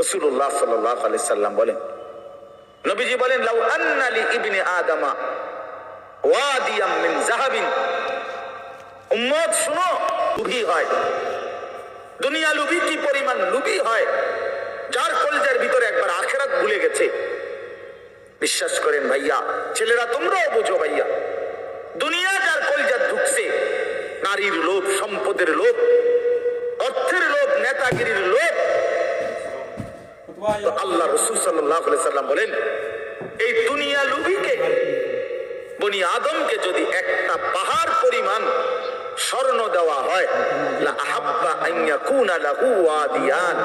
রাসূলুল্লাহ সাল্লাল্লাহু আলাইহি সাল্লাম বলেন, নবীজি বলেন, লাউ আন্না লি ইবনি আদামা ওয়াদিয়াম মিন যাহাবিন। উম্মত শুনো, লুভি হয়, দুনিয়া লুভি কি পরিমাণ লুভি হয়, যার কলজার ভিতরে একবার আখিরাত ভুলে গেছে। বিশ্বাস করেন ভাইয়া, ছেলেরা তোমরাও বোঝো ভাইয়া, দুনিয়া যার কলজার ঢুকছে, নারীর লোভ, সম্পদের লোভ, অর্থের লোভ, নেতাগিরির লোভ, তো আল্লাহ রাসূল সাল্লাল্লাহু আলাইহি সাল্লাম বলেন, এই দুনিয়া লুভিকে, বনি আদমকে যদি একটা পাহাড় পরিমাণ স্বর্ণ দেওয়া হয়, লা আহাব্বা আন ইয়াকুনা লাহু ওয়াদিয়ান,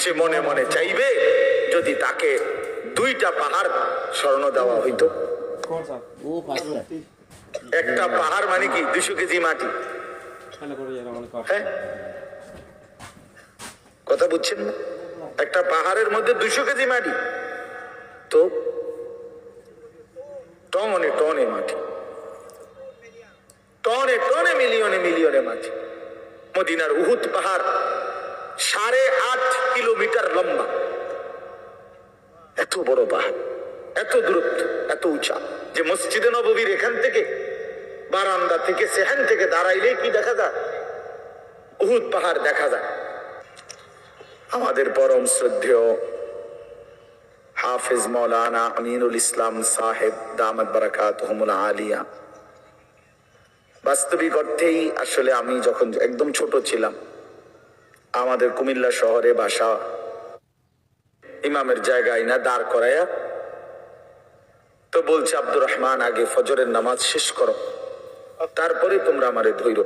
সে মনে মনে চাইবে যদি তাকে দুইটা পাহাড় স্বর্ণ দেওয়া হইতো। একটা পাহাড় মানে কি 200 কেজি মাটি। হ্যাঁ, কথা বুঝছেন না? একটা পাহাড়ের মধ্যে 200 কেজি মাটি, তো টনে টনে মাটি, টনে টনে, মিলিয়নে মিলিয়নে মাটি। মদিনার উহুদ পাহাড় 8.5 কিলোমিটার লম্বা, এত বড় পাহাড়, এত দূরত্ব, এত উঁচা, যে মসজিদে নববীর এখান থেকে, বারান্দা থেকে, সেখান থেকে দাঁড়াইলে কি দেখা যায়? উহুদ পাহাড় দেখা যায়। আমাদের পরম শ্রদ্ধেয় হাফেজ মৌলানা আমিনুল ইসলাম সাহেব দামাত বারাকাতুহুমুল আলিয়া, বাস্তবিক অর্থেই আসলে আমি যখন একদম ছোট ছিলাম, আমাদের কুমিল্লা শহরে বাসা, ইমামের জায়গায় না দাঁড় করায়া তো বলছে, আব্দুর রহমান আগে ফজরের নামাজ শেষ করো, তারপরে তোমরা আমারে ধৈর্য।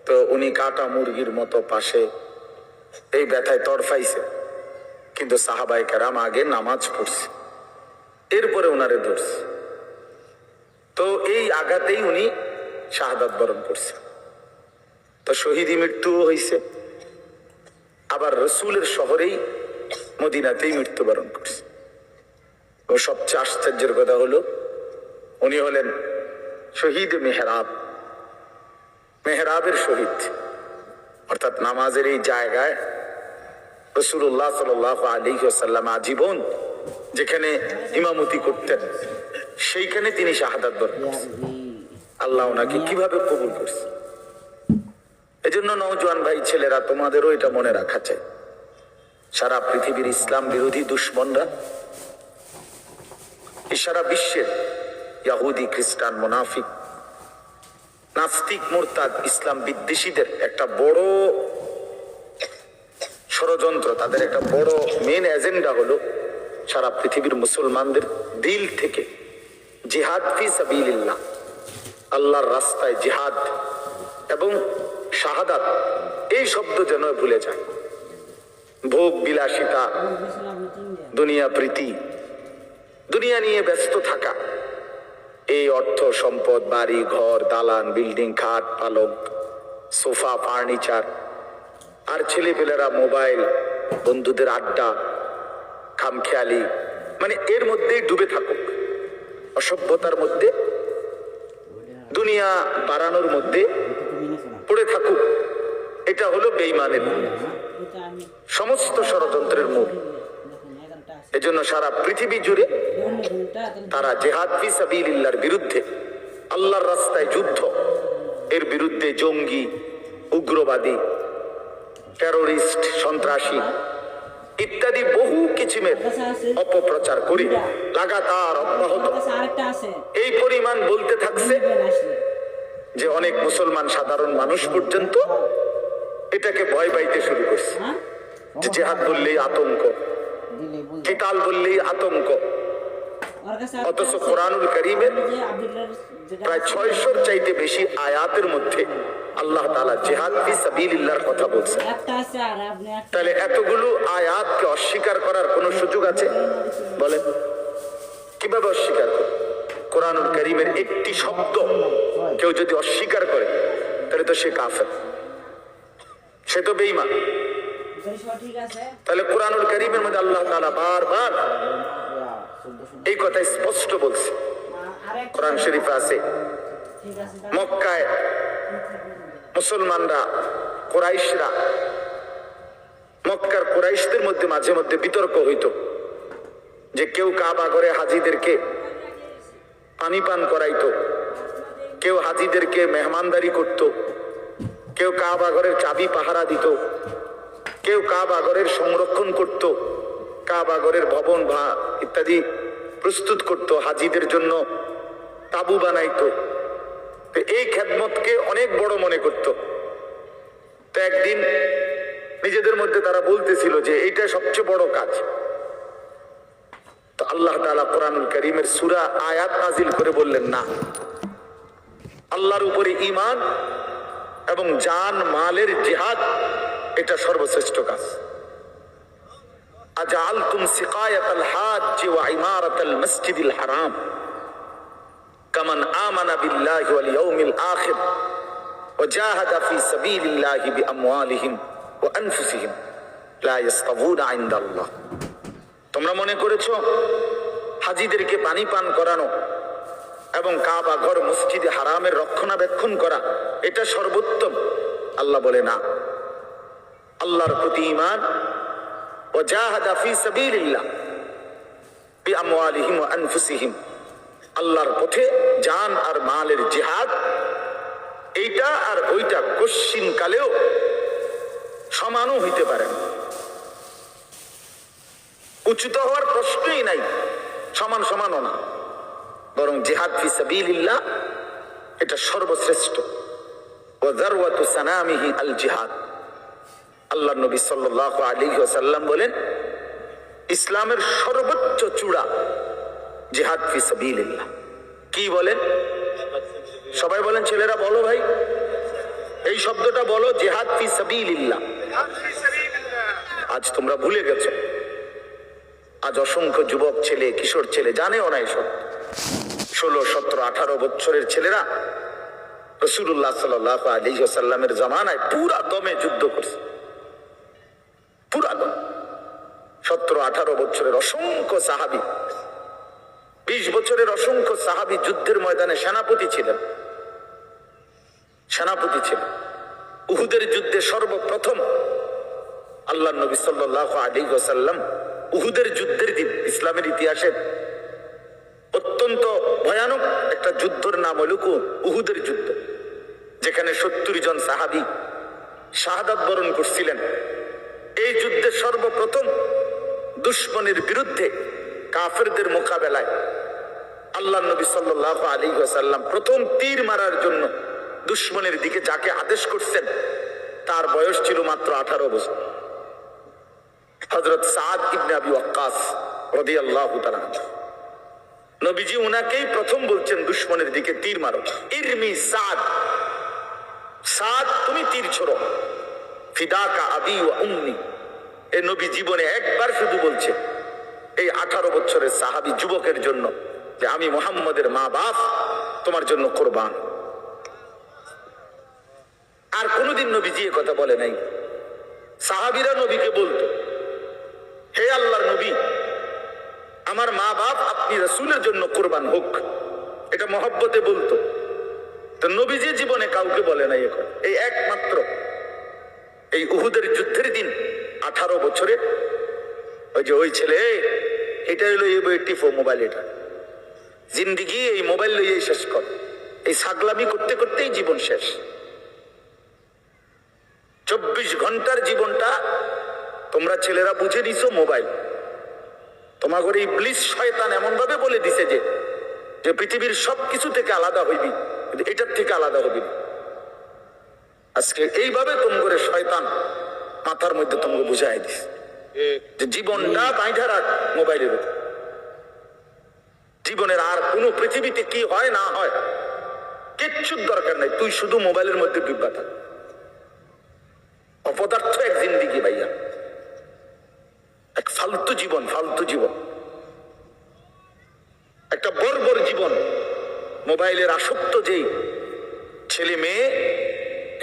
তো উনি কাটা মুরগির মতো পাশে এই ব্যথায় তড়ফাইছে, কিন্তু সাহাবায়ে কেরাম আগে নামাজ পড়ছে, এরপরে উনারে ধরছে। তো এই আঘাতেই উনি শাহাদাত বরণ করছে। তো শহীদি মৃত্যু হয়েছে, আবার রসুলের শহরেই মদিনাতেই মৃত্যুবরণ করছে। ও সবচেয়ে আশ্চর্যের কথা হলো, উনি হলেন শহীদ মেহরাব, মেহরাবের শহীদ, অর্থাৎ নামাজের এই জায়গায় রাসূলুল্লাহ সাল্লাল্লাহু আলাইহি ওয়াসাল্লাম আজীবন যেখানে ইমামতি করতেন, সেইখানে তিনি শাহাদাত বরণ করছেন। আল্লাহ ওনাকে কিভাবে কবুল করছে। এজন্য নওজোয়ান ভাই ছেলেরা, তোমাদেরও এটা মনে রাখা চাই, সারা পৃথিবীর ইসলাম বিরোধী দুশ্মনরা, সারা বিশ্বের ইহুদি, খ্রিস্টান, মুনাফিক, নাস্তিক, মুরতাদ, ইসলাম বিদ্বেষীদের একটা বড় ষড়যন্ত্র, তাদের একটা বড় মেন এজেন্ডা হলো সারা পৃথিবীর মুসলমানদের দিল থেকে জিহাদ ফি সাবিলিল্লাহ, আল্লাহর রাস্তায় জিহাদ এবং শাহাদাত, এই শব্দ যেন ভুলে যায়। ভোগ বিলাসিতা, দুনিয়া প্রীতি, দুনিয়া নিয়ে ব্যস্ত থাকা, এই অর্থ সম্পদ, বাড়ি ঘর, দালান, বিল্ডিং, খাট, পালক, সোফা, ফার্নিচার, আর ছেলেপেলেরা মোবাইল, বন্ধুদের আড্ডা, খামখেয়ালি, মানে এর মধ্যেই ডুবে থাকুক, অসভ্যতার মধ্যে, দুনিয়া বাড়ানোর মধ্যে পড়ে থাকুক, এটা হলো বেঈমানের সমস্ত ষড়যন্ত্রের মূল। এজন্য সারা পৃথিবী জুড়ে তারা জিহাদ ফি সাবিলিল্লাহর বিরুদ্ধে, আল্লাহর রাস্তায় যুদ্ধ, এর বিরুদ্ধে জঙ্গি, উগ্রবাদী, টেরোরিস্ট, সন্ত্রাসী ইত্যাদি বহু কিসিমের অপপ্রচার করি লাগাতার অব্যাহত। এই পরিমাণ বলতে থাকছে যে অনেক মুসলমান সাধারণ মানুষ পর্যন্ত এটাকে ভয় পাইতে শুরু করছে, যে জিহাদ বললেই আতঙ্ক, কিতাল বললেই আতঙ্ক। অথচ কোরআনুল কারীমের প্রায় 600-র চাইতে বেশি আয়াতের মধ্যে আল্লাহ তাআলা জিহাদ ফি সাবিলিল্লাহর কথা বলছেন। তাহলে এতগুলো আয়াতকে অস্বীকার করার কোনো সুযোগ আছে? বলেন, কিভাবে অস্বীকার করে? কোরআনুল কারীমের একটি শব্দ কেউ যদি অস্বীকার করে, তাহলে তো সে কাফের, সে তো বেঈমান। তাহলে কোরআনুল কারীমের মধ্যে আল্লাহ তাআলা বারবার এই কথা স্পষ্ট বলছে। কোরআন শরীফে আছে, মক্কায় মুসলমানরা, কুরাইশরা মক্কার কুরাইশদের মধ্যে মাঝে মধ্যে বিতর্ক হইত যে কেউ কাবা ঘরে হাজিদেরকে পানি পান করাইতো, কেউ হাজিদেরকে মেহমানদারি করত, কেউ কাবা ঘরের চাবি পাহারা দিত, কেউ কাবা ঘরের সংরক্ষণ করত, কাবা ঘরের ভবন বা ইত্যাদি প্রস্তুত করত, হাজিদের জন্য তাবু বানাইতো। তো এই খেদমতকে অনেক বড় মনে করত। তো একদিন নিজেদের মধ্যে তারা বলতেছিল যে এইটা সবচেয়ে বড় কাজ। তো আল্লাহ তাআলা কোরআনুল কারীমের সূরা আয়াত নাজিল করে বললেন, না, আল্লাহর উপরে ঈমান এবং জান মালের জিহাদ এটা সর্বশ্রেষ্ঠ কাজ। আজআলতুম সিকায়াতাল হাজ্জ ওয়া ইমারাতাল মসজিদিল হারাম কামান আমানা বিল্লাহি ওয়াল ইয়াউমিল আখির ওয়া জাহাদা ফি সাবিলিল্লাহি বিআমওয়ালিহিম ওয়া আনফুসিহিম লা ইস্তাউনা ইনদাল্লাহ। তোমরা মনে করেছো হাজিদেরকে পানি পান করানো এবং কাবা ঘর মসজিদে হারামের রক্ষণাবেক্ষণ করা এটা সর্বোত্তম? আল্লাহ বলে, না, আল্লাহর প্রতি ঈমান ও জাহাদা ফি সাবিলিল্লাহ বিআমওয়ালিহিম ওয়া আনফুসিহিম, আল্লাহর পথে জান আর মালের জিহাদ, এইটা আর ওইটা কশ্চিন কালেও সমানও হইতে পারে না, উচ্চতা হওয়ার প্রশ্নই নাই, সমান সমানও না, বরং জিহাদ ফি সাবিলিল্লাহ এটা সর্বশ্রেষ্ঠ। ওয়া যারওয়াতু সানামিহি আল জিহাদ। আল্লাহর নবী সাল্লাল্লাহু আলাইহি ওয়াসাল্লাম বলেন, ইসলামের সর্বোচ্চ চূড়া জিহাদ ফি সাবিলিল্লাহ। কি বলেন? সবাই বলেন, ছেলেরা বলো ভাই, এই শব্দটা বলো, জিহাদ ফি সাবিলিল্লাহ। আজ তোমরা ভুলে গেছো। আজ অসংখ্য যুবক ছেলে, কিশোর ছেলে জানেও না এসব। 16, 17, 18 বছরের ছেলেরা রাসূলুল্লাহ সাল্লাল্লাহু আলাইহি ওয়াসাল্লামের জামানায় পুরা দমে যুদ্ধ করছে, পুরা দম। 17, 18 বছরের অসংখ্য সাহাবী, 20 বছরের অসংখ্য সাহাবী যুদ্ধের ময়দানে সেনাপতি ছিলেন। উহুদের যুদ্ধে সর্বপ্রথম আল্লাহর নবী সাল্লাল্লাহু আলাইহি ওয়াসাল্লাম উহুদের যুদ্ধের দিন, ইসলামের ইতিহাসের অত্যন্ত ভয়ানক একটা যুদ্ধের নাম হলো উহুদের যুদ্ধ, যেখানে 70 জন সাহাবী শাহাদাত বরণ করছিলেন। এই যুদ্ধে সর্বপ্রথম দুশমনের বিরুদ্ধে কাফেরদের মোকাবেলায় আল্লাহর নবী সাল্লাল্লাহু আলাইহি ওয়াসাল্লাম প্রথম তীর মারার জন্য দুশমনের দিকে যাকে আদেশ করছেন তার বয়স ছিল মাত্র 18 বছর। হযরত সাদ ইবনে আবি ওয়াক্কাস রাদিয়াল্লাহু তাআলা নবীজি উনাকেই প্রথম বলছেন দুশমনের দিকে তীর মারো। ইরমি সাদ, সাদ তুমি তীর ছোড়ো। ফিদাকা আবি ওয়া উম্মি, এই নবী জীবনে একবার শুধু বলছে এই 18 বছরের সাহাবী যুবকের জন্য যে আমি মুহাম্মদের মা বাপ তোমার জন্য কুরবান। আর কোনোদিন নবীজি এ কথা বলে নাই। সাহাবীরা নবীকে বলতো, হে আল্লাহর নবী, আমার মা বাপ আপনি রাসূলের জন্য কুরবান হোক, এটা মহব্বতে বলতো। তো নবীজি জীবনে কাউকে বলে নাই এখন, এই একমাত্র এই উহুদের যুদ্ধের দিন 18 বছরে ওই ছেলে, এটা হলো এই টিফো মোবাইল, এটা জিন্দিগি এই মোবাইল লইয়ে শেষ কর, এই ছাগলামি করতে করতেই জীবন শেষ। 24 ঘন্টার জীবনটা তোমরা ছেলেরা বুঝে নিছো মোবাইল। তোমাদের ইবলিস শয়তান এমন ভাবে বলে দিছে যে পৃথিবীর সবকিছু থেকে আলাদা হইবি, কিন্তু এটার থেকে আলাদা হবি না। আজকে এইভাবে তোমাদের শয়তান মাথার মধ্যে তোমাকে বুঝাই দিস যে জীবনটা বাইধা রাখ মোবাইলের উপর। জীবনের আর কোনো পৃথিবীতে কি হয় না হয় কিচ্ছুর দরকার নাই, তুই শুধু মোবাইলের মধ্যে বিব্বা থাক। অপদার্থ এক জিন্দিগি ভাইয়া, এক ফালতু জীবন, ফালতু জীবন, একটা বর্বর জীবন। মোবাইলের আসক্ত যেই ছেলে মেয়ে,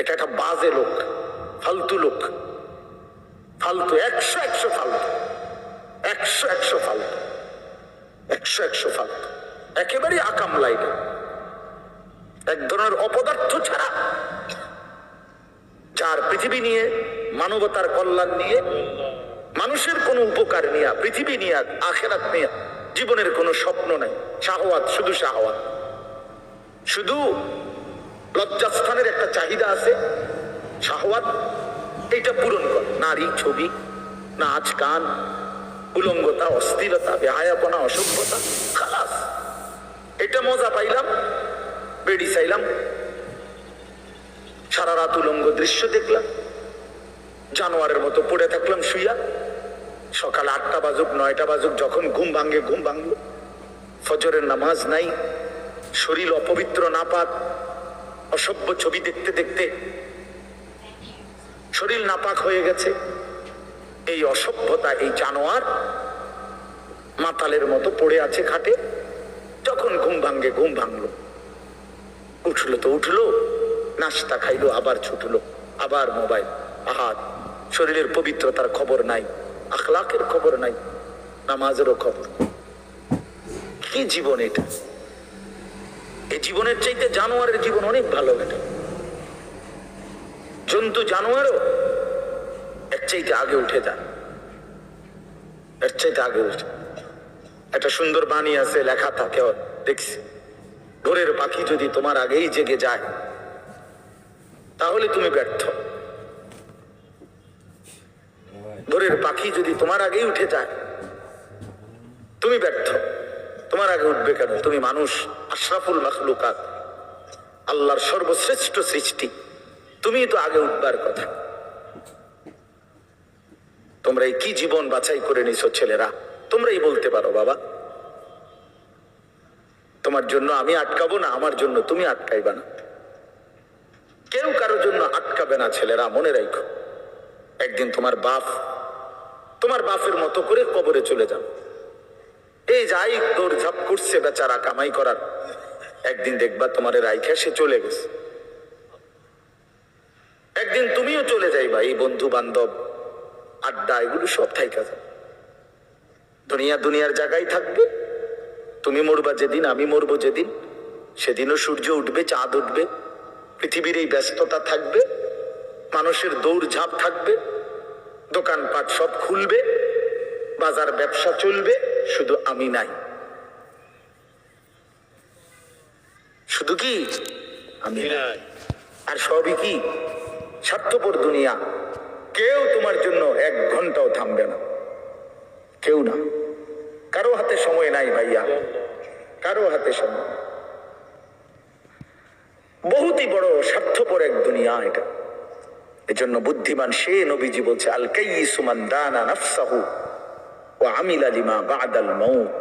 এটা একটা বাজে লোক, ফালতু লোক, ফালতু, 100 ফালতু, 100 ফালতু, 100 ফালতু, একেবারেই আকাম লাইনে, এক ধরনের অপদার্থ ছাড়া যার পৃথিবী নিয়ে মানবতার কল্যাণ নিয়ে, মানুষের কোনো উপকার নিয়ে, পৃথিবী নিয়ে, আখেরাত নিয়ে জীবনের কোনো স্বপ্ন নাই। শাহওয়াত, শুধু শাহওয়াত, শুধু লজ্জাস্থানের একটা চাহিদা আছে, শাহওয়াত, এটা পূরণ কর। নারী, ছবি, নাচ, গান, উলঙ্গতা, অস্থিরতা, বেহায়াপনা, অসভ্যতা, খালাস, এটা মজা পাইলাম, বেড়ি চাইলাম, সারা রাত উলঙ্গ দৃশ্য দেখলাম, জানোয়ারের মতো পড়ে থাকলাম শুইয়া। সকাল 8টা বাজুক 9টা বাজুক, যখন ঘুম ভাঙ্গে ঘুম ভাঙলো, ফজরের নামাজ নাই, শরীর অপবিত্র নাপাক, অসভ্য ছবি দেখতে দেখতে শরীর নাপাক হয়ে গেছে। এই অসভ্যতা, এই জানোয়ার মাতালের মতো পড়ে আছে খাটে। যখন ঘুম ভাঙ্গে ঘুম ভাঙলো, উঠলো তো উঠলো, নাস্তা খাইলো, আবার ছুটলো, আবার মোবাইল। আহার, শরীরের পবিত্রতার খবর নাই, আখলাকের খবর নাই, নামাজেরও খবর। কি জীবন এটা! এই জীবনের চাইতে জানোয়ারের জীবন অনেক ভালো। এটা জন্তু জানোয়ারও এর চাইতে আগে উঠে যায়, এর চাইতে আগে উঠে। একটা সুন্দর বাণী আছে, লেখা থাকে, দেখছি, ভোরের পাখি যদি তোমার আগেই জেগে যায় তাহলে তুমি ব্যর্থ। ভোরের পাখি যদি তোমার আগেই উঠে যায় তুমি ব্যর্থ। তোমার আগে উঠবে কেন? তুমি মানুষ, আশরাফুল মাখলুকাত, আল্লাহর সর্বশ্রেষ্ঠ সৃষ্টি, তুমি তো আগে উঠবার কথা। তোমরা এই কি জীবন বাছাই করে নিছো ছেলেরা? তোমরাই বলতে পারো বাবা। তোমার জন্য আমি আটকাবো না, আমার জন্য তুমি আটকাইবা না। কেউ কারোর জন্য আটকাবে না ছেলেরা, মনে রাখো। একদিন তোমার বাপ তোমার বাপের মতো করে কবরে চলে যাবে। এই যাই দৌড়ঝাঁপ করছে বেচারা কামাই করার, একদিন দেখবা তোমার রাইখা সে চলে গেছে। একদিন তুমিও চলে যাইবা। এই বন্ধু বান্ধব, আড্ডা, এগুলো সব থাইকা যাবে। দুনিয়ার জায়গায় থাকবে। তুমি মরবা যেদিন, আমি মরবো যেদিন, সেদিনও সূর্য উঠবে, চাঁদ উঠবে, পৃথিবীর এই ব্যস্ততা থাকবে, মানুষের দৌড়ঝাঁপ থাকবে, দোকানপাট সব খুলবে, বাজার ব্যবসা চলবে, শুধু আমি নাই। শুধু কি আমি নাই। আর সবই কি স্বার্থপর দুনিয়া। কেউ তোমার জন্য 1 ঘন্টাও থামবে না, কেউ না। কারো হাতে সময় নাই ভাইয়া, কারো হাতে সময়। বহুতই বড় স্বার্থপর এক দুনিয়া এটা। এজন্য বুদ্ধিমান সে, নবীজি বলছে, আল কাইয়িসু মান দানা নাফসাহু ওয়া আমিলা লিমা বা'দাল মাউত।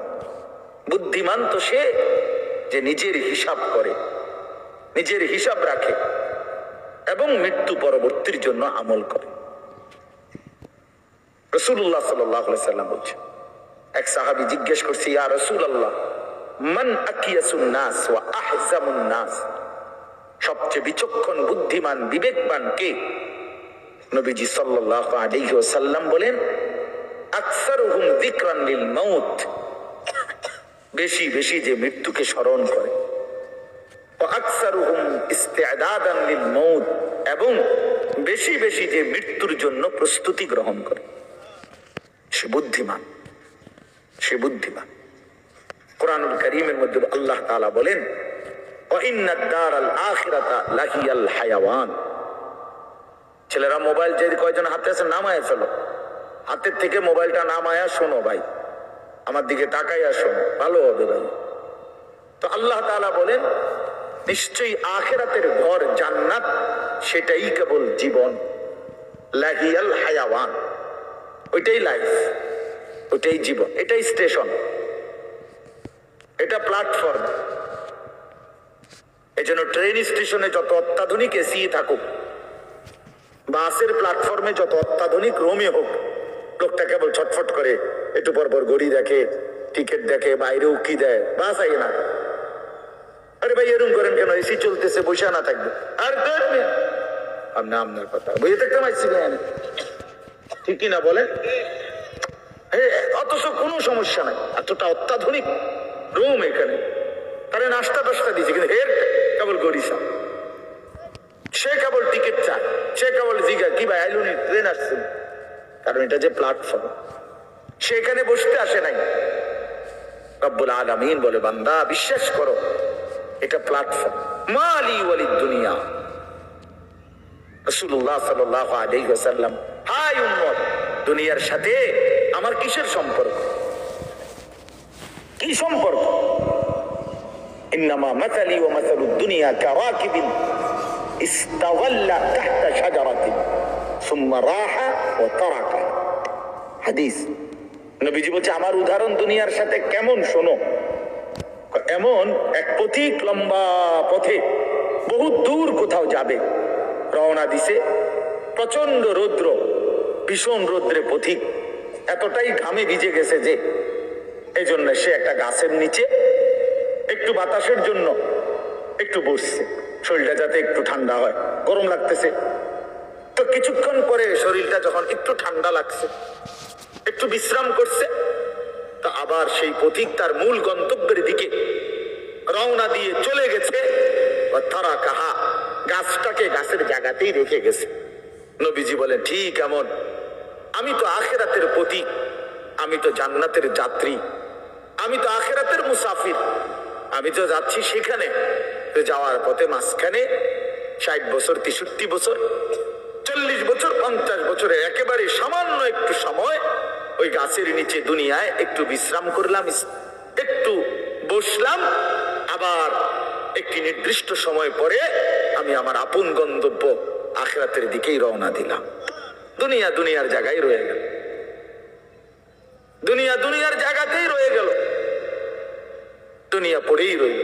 বুদ্ধিমান তো সে যে নিজের হিসাব করে, নিজের হিসাব রাখে এবং মৃত্যু পরবর্তীর জন্য আমল করে। রাসূলুল্লাহ সাল্লাল্লাহু আলাইহি সাল্লাম বলছে, এক সাহাবী জিজ্ঞেস করছে, ইয়া রাসূলুল্লাহ, মান আকিয়াসুন নাস ওয়া আহজামুন নাস? সবচেয়ে বিচক্ষণ, বুদ্ধিমান, বিবেকবান কে? নবীজি সাল্লাল্লাহু আলাইহি ওয়াসাল্লাম বলেন, আকসারুহুম যিকরান লিল মাউত। বেশি বেশি যে মৃত্যুকে স্মরণ করে। ওয়া আকসারুহুম ইস্তি'দাদান লিল মাউত, এবং বেশি বেশি যে মৃত্যুর জন্য প্রস্তুতি গ্রহণ করে। সে বুদ্ধিমান, সে বুদ্ধিমান। কোরআনুল কারীমের মধ্যে আল্লাহ তাআলা বলেন, ওয়া ইন্নাদ দারাল আখিরাতা লাহিয়াল হায়াওয়ান। ছেলেরা মোবাইল যে কয়জন হাতে আছে নামায় ফেলো, হাতের থেকে মোবাইলটা নামায়া শোনো ভাই, আমার দিকে তাকাইয়া শোনো, ভালো হবে ভাই। তো আল্লাহ তাআলা বলেন, নিশ্চয়ই আখিরাতের ঘর জান্নাত, সেটাই কেবল জীবন। লাহিয়াল হায়াওয়ান, ওইটাই লাইফ, ওইটাই জীবন, এটাই স্টেশন, এটা প্ল্যাটফর্ম। এজন্য ট্রেন স্টেশনে যত অত্যাধুনিক এসি থাকুক, বাসের প্ল্যাটফর্মে যত অত্যাধুনিক রুমে হোক, লোকটা কেবল ছটফট করে, একটু পর পর ঘড়ি দেখে, টিকিট দেখে, বাইরে উকি দেয়, বাস আগে না। আরে ভাই এরকম করেন কেন? এসি চলতেছে, বসে না থাকবে। আর আপনি আপনার কথা বুঝে থাকতে পারছি না, ঠিকই না বলেন? অথচ কোনো সমস্যা নাই, এতটা অত্যাধুনিক রুম এখানে। তাহলে নাস্তা টাস্তা দিয়েছে, কিন্তু এর কেবল গরিসা। সে কেবল টিকিট চায়, সে কেবল জিজ্ঞাসা কি ভাই আইলুনি ট্রেন আসছে, কারণ এটা যে প্ল্যাটফর্ম, সে এখানে বসতে আসে নাই। রব্বুল আলামিন বলে বান্দা বিশ্বাস করো এটা প্ল্যাটফর্ম। মালি ওয়ালিদ দুনিয়া। রাসূলুল্লাহ সাল্লাল্লাহু আলাইহি ওয়াসাল্লাম, হাই উম্মত, দুনিয়ার সাথে আমার কিসের সম্পর্ক? কি সম্পর্ক? ইন্নামা মাসালি ওয়া মাসালুদ দুনিয়া কারাকিবিন ইস্তাওয়াল্লা তাহতা শাজারাতিন সুম্মা রাহা ওয়া তারাকা। হাদিস। নবীজি বলছে আমার উদাহরণ দুনিয়ার সাথে কেমন শোনো। এমন এক পথিক লম্বা পথে বহু দূর কোথাও যাবে, রওনা দিছে, প্রচন্ড রৌদ্র, ভীষণ রৌদ্রে পথিক এতটাই ঘামে ভিজে গেছে যে এই জন্য সে একটা গাছের নিচে একটু বাতাসের জন্য একটু বসছে, শরীরটা যাতে একটু ঠান্ডা হয়, গরম লাগতেছে। তো কিছুক্ষণ পরে শরীরটা যখন একটু ঠান্ডা লাগছে, একটু বিশ্রাম করছে, তা আবার সেই পথিক তার মূল গন্তব্যের দিকে রওনা দিয়ে চলে গেছে। তারা কাহা, গাছটাকে গাছের জায়গাতেই রেখে গেছে। নবীজি বলেন ঠিক এমন আমি তো আখিরাতের পথিক, আমি তো জান্নাতের যাত্রী, আমি তো আখিরাতের মুসাফির, আমি তো যাচ্ছি সেখানে। তো যাওয়ার পথে মাঝখানে 60 বছর, 63 বছর, 40 বছর, 50 বছরে একেবারে সামান্য একটু সময় ওই গাছের নিচে দুনিয়ায় একটু বিশ্রাম করলাম, একটু বসলাম, আবার একটি নির্দিষ্ট সময় পরে আমি আমার আপন গন্তব্য আখিরাতের দিকেই রওনা দিলাম। দুনিয়া দুনিয়ার জায়গায় রয়ে গেল, দুনিয়া দুনিয়ার জায়গাতেই রয়ে গেল, দুনিয়া পড়েই রইল।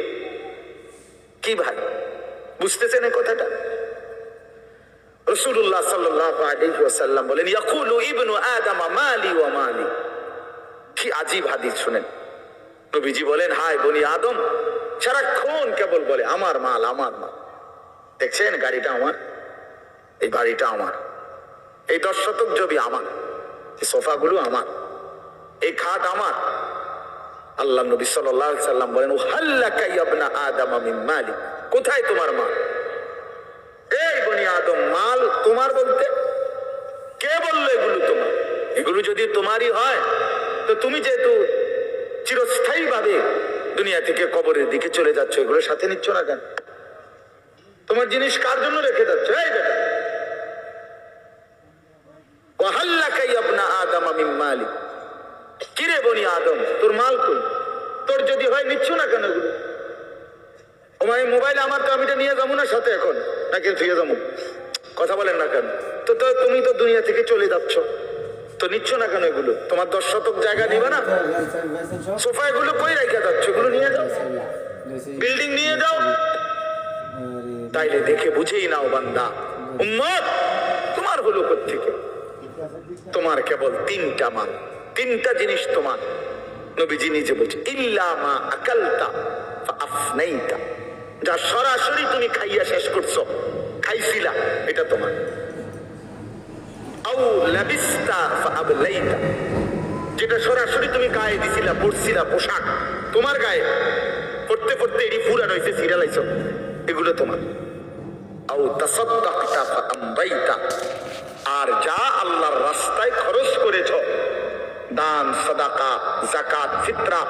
কি ভাই বুঝতেছেন এই কথাটা? রাসূলুল্লাহ সাল্লাল্লাহু আলাইহি ওয়াসাল্লাম বলেন ইয়াকুলু ইবনু আদম মালি ওয়া মালি। কি আজীব হাদিস শুনেন। নবীজি বলেন হায় বনি আদম সারাক্ষণ কেবল বলে আমার মাল, আমার মাল। দেখছেন গাড়িটা আমার, এই বাড়িটা আমার, এই 10 শতক জমি আমার, এই সোফাগুলো আমার, এই খাট আমার। আল্লাহ নবী সাল্লাল্লাহু আলাইহি সাল্লাম বলেন হাল্লাকা ইবনা আদম মিন মালি। কোথায় তোমার মাল? এই বনি আদম মাল তোমার বলতে কে বললো এগুলো তোমার? এগুলো যদি তোমারই হয় তো তুমি যেহেতু চিরস্থায়ী ভাবে দুনিয়া থেকে কবরের দিকে চলে যাচ্ছ, এগুলোর সাথে নিচ্ছ না কেন? তোমার জিনিস কার জন্য রেখে যাচ্ছ? এই বেটা ওয়াহাল্লাকা ইবনা আদম মিন মালি। কিরে বনি আদম তোর মাল কই? তোর যদি হয় নিচ্ছ না কেন এগুলো? তোমার মোবাইল আমার, তো আমি এটা নিয়ে যাবো না সাথে এখন, নাকি ফিরে যাবো? কথা বলেন না কেন? তো তুমি তো দুনিয়া থেকে চলে যাচ্ছ, তো নিচ্ছ না কেন এগুলো? তোমার 10 শতক জায়গা নিবে না? সোফা এগুলো কই রেখে যাচ্ছ? এগুলো নিয়ে যাও, বিল্ডিং নিয়ে যাও। তাইলে দেখে বুঝেই নাও বান্দা উম্মত তোমার হলো কোত্থেকে? তোমার কেবল 3টা মাল, 3টা জিনিস তোমার। নবীজি নিজে বলছে ইল্লা মা আকালতা ফাআফনাইতা। যা সরাসরি তুমি খাইয়া শেষ করছো, খাইছিলা, এটা তোমার। আও লাবিস্তা ফাআবলাইতা। যেটা সরাসরি তুমি গায়ে দিছিলা, পরছিলা, পোশাক তোমার গায়ে, পড়তে পড়তে এটি পুরান হয়েছে, সিরিয়ালাইছো, এগুলো তোমার। আও তাসাদদাকতা ফাআমদাইতা। আর যা আল্লাহর রাস্তায় খরচ করেছো, দান, সাদাকা, যাকাত, ফিতরা,